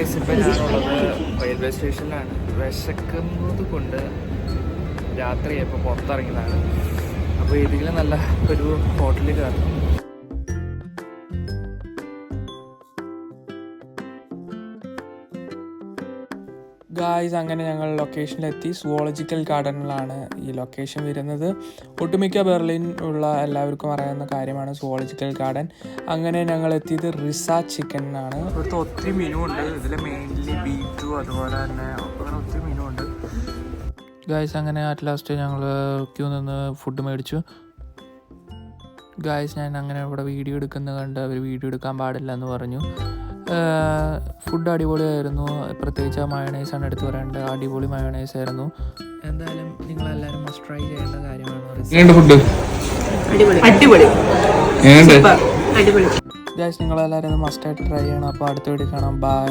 ഇപ്പം ഞാനുള്ളത് റെയിൽവേ സ്റ്റേഷനിലാണ്. വിശക്കുന്നത് കൊണ്ട് രാത്രി ഇപ്പോൾ പുറത്തിറങ്ങിയതാണ്. അപ്പോൾ ഏതെങ്കിലും നല്ല ഒരു ഹോട്ടലിൽ കയറും. ഗായ്സ്, അങ്ങനെ ഞങ്ങൾ ലൊക്കേഷനിലെത്തി. സുവോളജിക്കൽ ഗാർഡനിലാണ് ഈ ലൊക്കേഷൻ വരുന്നത്. ഒട്ടുമിക്ക ബെർലിൻ ഉള്ള എല്ലാവർക്കും അറിയാവുന്ന കാര്യമാണ് സുവോളജിക്കൽ ഗാർഡൻ. അങ്ങനെ ഞങ്ങൾ എത്തിയത് റിസ ചിക്കനാണ്. ഇവിടുത്തെ ഒത്തിരി മെനു ഉണ്ട്. ഇതിൽ മെയിൻലി ബീഫും അതുപോലെ തന്നെ അങ്ങനെ ഒത്തിരി മെനു ഉണ്ട്. ഗായ്സ്, അങ്ങനെ അറ്റ് ലാസ്റ്റ് ഞങ്ങൾ ക്യൂ നിന്ന് ഫുഡ് മേടിച്ചു. ഗായ്സ്, ഞാൻ അങ്ങനെ ഇവിടെ വീഡിയോ എടുക്കുന്നത് കണ്ട് അവർ വീഡിയോ എടുക്കാൻ പാടില്ല എന്ന് പറഞ്ഞു. ഫുഡ് അടിപൊളിയായിരുന്നു. പ്രത്യേകിച്ച് ആ മയോണൈസാണ് എടുത്ത് പറയേണ്ടത്. അടിപൊളി മയോണൈസ് ആയിരുന്നു. എന്തായാലും നിങ്ങളെല്ലാവരും മസ്റ്റ് ട്രൈ ചെയ്യേണ്ട കാര്യമാണ്. ഗൈസ്, നിങ്ങളെല്ലാവരും മസ്റ്റായിട്ട് ട്രൈ ചെയ്യണം. അപ്പോൾ അടുത്ത വീഡിയോ കാണാം. ബൈ.